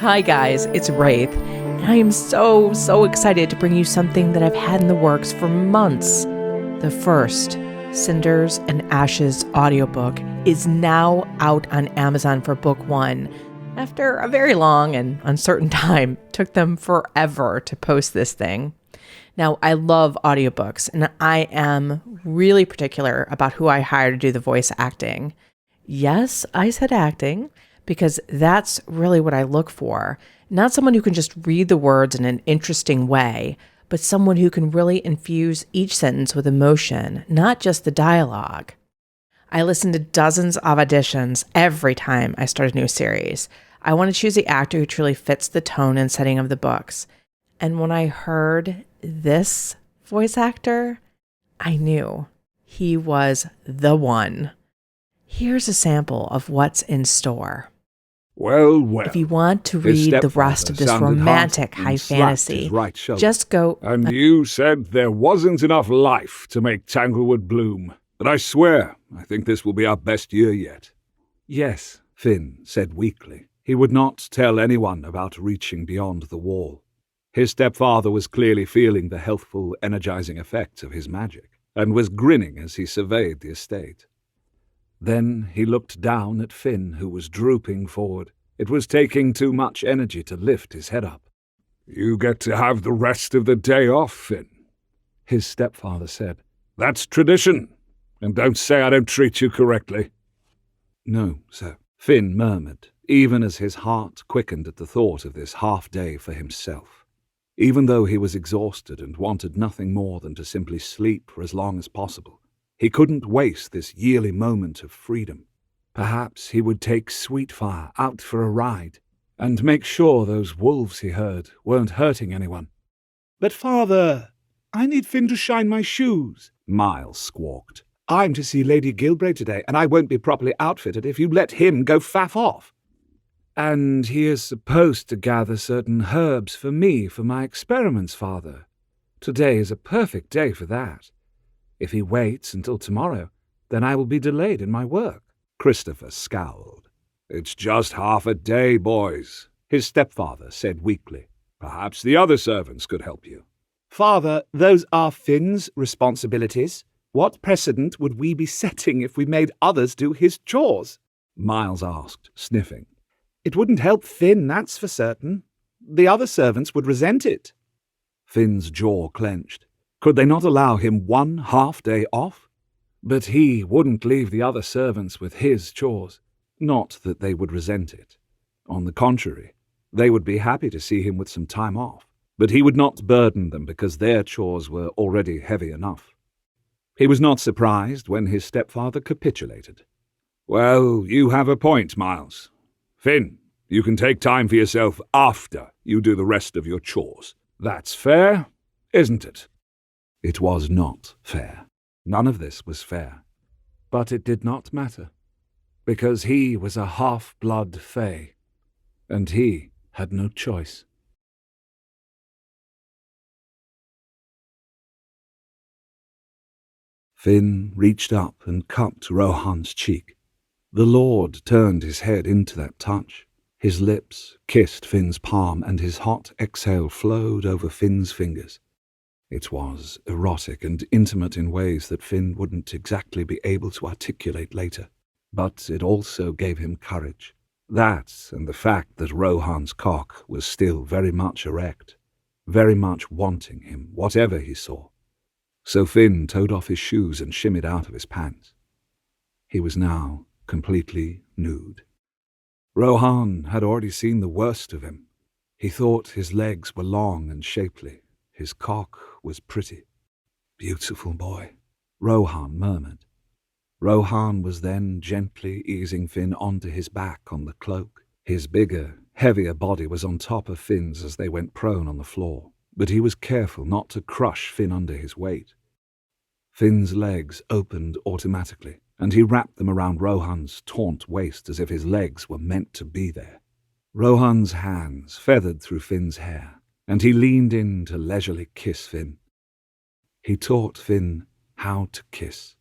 Hi guys, it's Raythe, and I am so excited to bring you something that I've had in the works for months. The first Cinders Ashes audiobook is now out on Amazon for book one. After a very long and uncertain time, it took them forever to post this thing. Now, I love audiobooks, and I am really particular about who I hire to do the voice acting. Yes, I said acting, because that's really what I look for. Not someone who can just read the words in an interesting way, but someone who can really infuse each sentence with emotion, not just the dialogue. I listen to dozens of auditions every time I start a new series. I want to choose the actor who truly fits the tone and setting of the books. And when I heard this voice actor, I knew he was the one. Here's a sample of what's in store. Well. If you want to read the rest of this romantic high fantasy, just go... And you said there wasn't enough life to make Tanglewood bloom. But I swear, I think this will be our best year yet. Yes, Finn said weakly. He would not tell anyone about reaching beyond the wall. His stepfather was clearly feeling the healthful, energizing effects of his magic, and was grinning as he surveyed the estate. Then he looked down at Finn, who was drooping forward. It was taking too much energy to lift his head up. You get to have the rest of the day off, Finn, his stepfather said. That's tradition, and don't say I don't treat you correctly. No, sir, Finn murmured, even as his heart quickened at the thought of this half-day for himself. Even though he was exhausted and wanted nothing more than to simply sleep for as long as possible, he couldn't waste this yearly moment of freedom. Perhaps he would take Sweetfire out for a ride, and make sure those wolves he heard weren't hurting anyone. But father, I need Finn to shine my shoes, Miles squawked. I'm to see Lady Gilbray today, and I won't be properly outfitted if you let him go faff off. And he is supposed to gather certain herbs for me for my experiments, father. Today is a perfect day for that. If he waits until tomorrow, then I will be delayed in my work. Christopher scowled. It's just half a day, boys, his stepfather said weakly. Perhaps the other servants could help you. Father, those are Finn's responsibilities. What precedent would we be setting if we made others do his chores? Miles asked, sniffing. It wouldn't help Finn, that's for certain. The other servants would resent it. Finn's jaw clenched. Could they not allow him one half-day off? But he wouldn't leave the other servants with his chores. Not that they would resent it. On the contrary, they would be happy to see him with some time off. But he would not burden them because their chores were already heavy enough. He was not surprised when his stepfather capitulated. Well, you have a point, Miles. Finn, you can take time for yourself after you do the rest of your chores. That's fair, isn't it? It was not fair. None of this was fair. But it did not matter, because he was a half-blood Fae, and he had no choice. Finn reached up and cupped Rohan's cheek. The Lord turned his head into that touch. His lips kissed Finn's palm, and his hot exhale flowed over Finn's fingers. It was erotic and intimate in ways that Finn wouldn't exactly be able to articulate later. But it also gave him courage. That and the fact that Rohan's cock was still very much erect, very much wanting him, whatever he saw. So Finn toed off his shoes and shimmied out of his pants. He was now completely nude. Rohan had already seen the worst of him. He thought his legs were long and shapely. His cock was pretty. Beautiful boy, Rohan murmured. Rohan was then gently easing Finn onto his back on the cloak. His bigger, heavier body was on top of Finn's as they went prone on the floor, but he was careful not to crush Finn under his weight. Finn's legs opened automatically, and he wrapped them around Rohan's taunt waist as if his legs were meant to be there. Rohan's hands feathered through Finn's hair, and he leaned in to leisurely kiss Finn. He taught Finn how to kiss.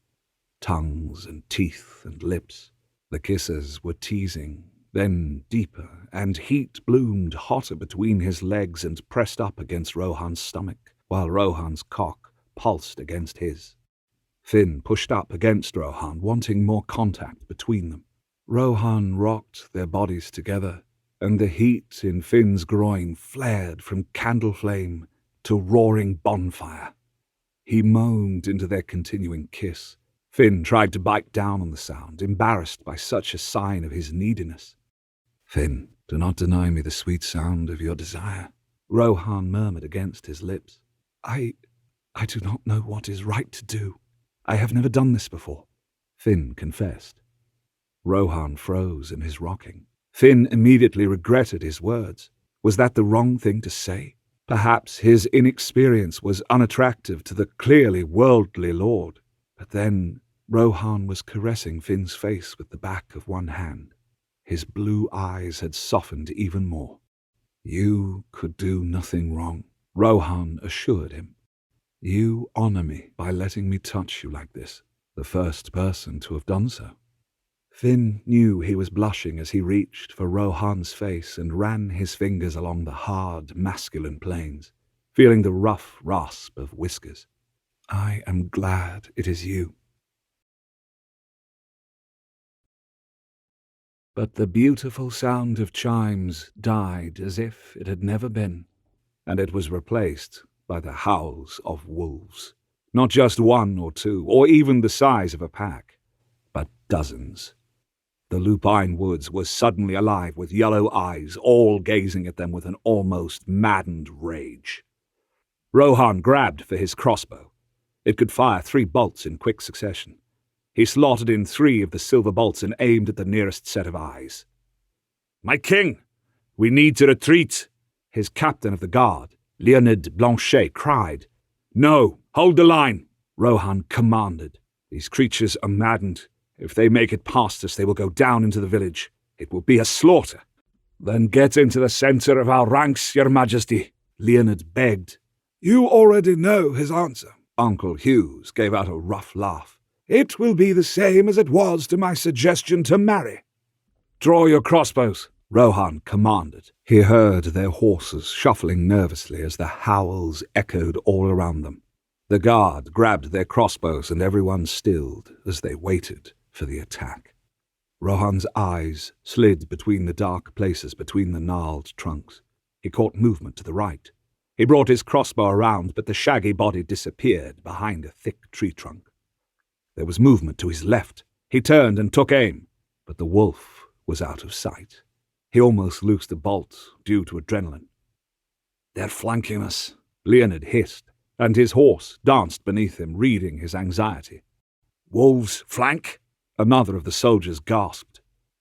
Tongues and teeth and lips. The kisses were teasing, Then deeper, and heat bloomed hotter between his legs and pressed up against Rohan's stomach, while Rohan's cock pulsed against his. Finn pushed up against Rohan, wanting more contact between them. Rohan rocked their bodies together, and the heat in Finn's groin flared from candle flame to roaring bonfire. He moaned into their continuing kiss. Finn tried to bite down on the sound, embarrassed by such a sign of his neediness. "Finn, do not deny me the sweet sound of your desire," Rohan murmured against his lips. I do not know what is right to do. I have never done this before," Finn confessed. Rohan froze in his rocking. Finn immediately regretted his words. Was that the wrong thing to say? Perhaps his inexperience was unattractive to the clearly worldly lord. But then Rohan was caressing Finn's face with the back of one hand. His blue eyes had softened even more. "You could do nothing wrong," Rohan assured him. "You honor me by letting me touch you like this, the first person to have done so." Finn knew he was blushing as he reached for Rohan's face and ran his fingers along the hard, masculine planes, feeling the rough rasp of whiskers. "I am glad it is you." But the beautiful sound of chimes died as if it had never been, and it was replaced by the howls of wolves. Not just one or two, or even the size of a pack, but dozens. The lupine woods was suddenly alive with yellow eyes, all gazing at them with an almost maddened rage. Rohan grabbed for his crossbow. It could fire 3 bolts in quick succession. He slotted in 3 of the silver bolts and aimed at the nearest set of eyes. "My king, we need to retreat," his captain of the guard, Leonid Blanchet, cried. "No, hold the line," Rohan commanded. "These creatures are maddened. If they make it past us, they will go down into the village. It will be a slaughter." "Then get into the center of our ranks, your majesty," Leonid begged. "You already know his answer." Uncle Hughes gave out a rough laugh. "It will be the same as it was to my suggestion to marry." "Draw your crossbows," Rohan commanded. He heard their horses shuffling nervously as the howls echoed all around them. The guard grabbed their crossbows and everyone stilled as they waited for the attack. Rohan's eyes slid between the dark places between the gnarled trunks. He caught movement to the right. He brought his crossbow around, but the shaggy body disappeared behind a thick tree trunk. There was movement to his left. He turned and took aim, but the wolf was out of sight. He almost loosed a bolt due to adrenaline. "They're flanking us," Leonid hissed, and his horse danced beneath him, reading his anxiety. "Wolves flank?" Another of the soldiers gasped.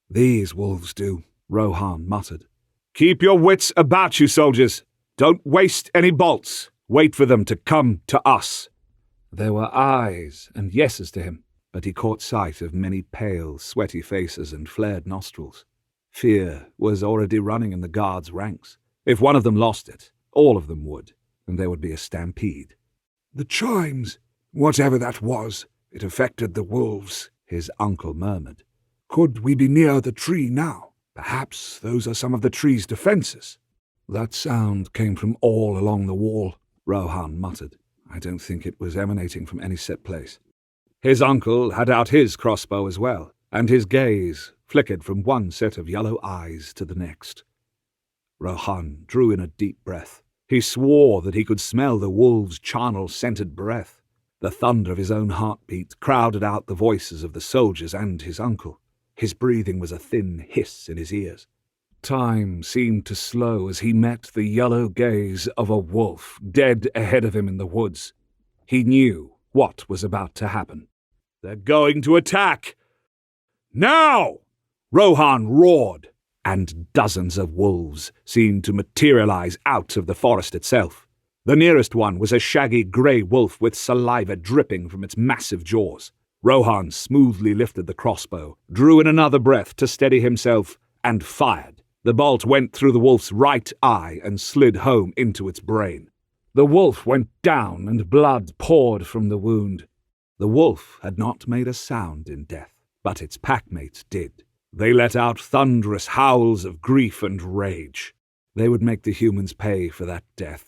"These wolves do," Rohan muttered. "Keep your wits about you, soldiers. Don't waste any bolts. Wait for them to come to us." There were eyes and yeses to him, but he caught sight of many pale, sweaty faces and flared nostrils. Fear was already running in the guards' ranks. If one of them lost it, all of them would, and there would be a stampede. "The chimes, whatever that was, it affected the wolves," his uncle murmured. "Could we be near the tree now? Perhaps those are some of the tree's defenses." "That sound came from all along the wall," Rohan muttered. "I don't think it was emanating from any set place." His uncle had out his crossbow as well, and his gaze flickered from one set of yellow eyes to the next. Rohan drew in a deep breath. He swore that he could smell the wolves' charnel-scented breath. The thunder of his own heartbeat crowded out the voices of the soldiers and his uncle. His breathing was a thin hiss in his ears. Time seemed to slow as he met the yellow gaze of a wolf dead ahead of him in the woods. He knew what was about to happen. "They're going to attack! Now!" Rohan roared, and dozens of wolves seemed to materialize out of the forest itself. The nearest one was a shaggy grey wolf with saliva dripping from its massive jaws. Rohan smoothly lifted the crossbow, drew in another breath to steady himself, and fired. The bolt went through the wolf's right eye and slid home into its brain. The wolf went down and blood poured from the wound. The wolf had not made a sound in death, but its packmates did. They let out thunderous howls of grief and rage. They would make the humans pay for that death.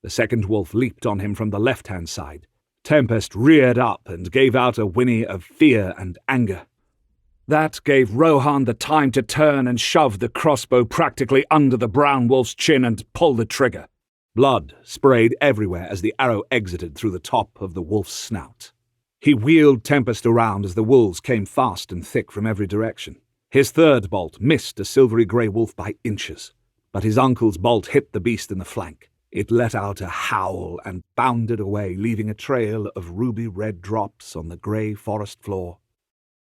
The second wolf leaped on him from the left-hand side. Tempest reared up and gave out a whinny of fear and anger. That gave Rohan the time to turn and shove the crossbow practically under the brown wolf's chin and pull the trigger. Blood sprayed everywhere as the arrow exited through the top of the wolf's snout. He wheeled Tempest around as the wolves came fast and thick from every direction. His third bolt missed a silvery grey wolf by inches, but his uncle's bolt hit the beast in the flank. It let out a howl and bounded away, leaving a trail of ruby-red drops on the grey forest floor.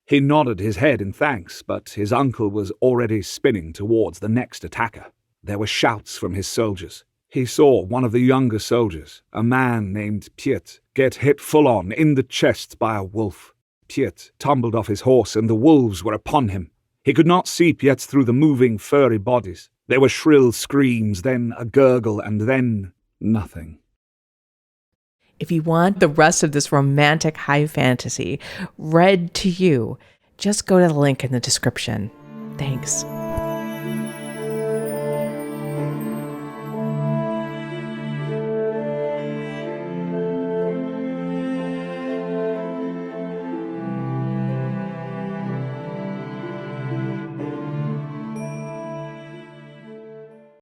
He nodded his head in thanks, but his uncle was already spinning towards the next attacker. There were shouts from his soldiers. He saw one of the younger soldiers, a man named Piet, get hit full-on in the chest by a wolf. Piet tumbled off his horse and the wolves were upon him. He could not see Piet through the moving furry bodies. There were shrill screams, then a gurgle, and then nothing. If you want the rest of this romantic high fantasy read to you, just go to the link in the description. Thanks.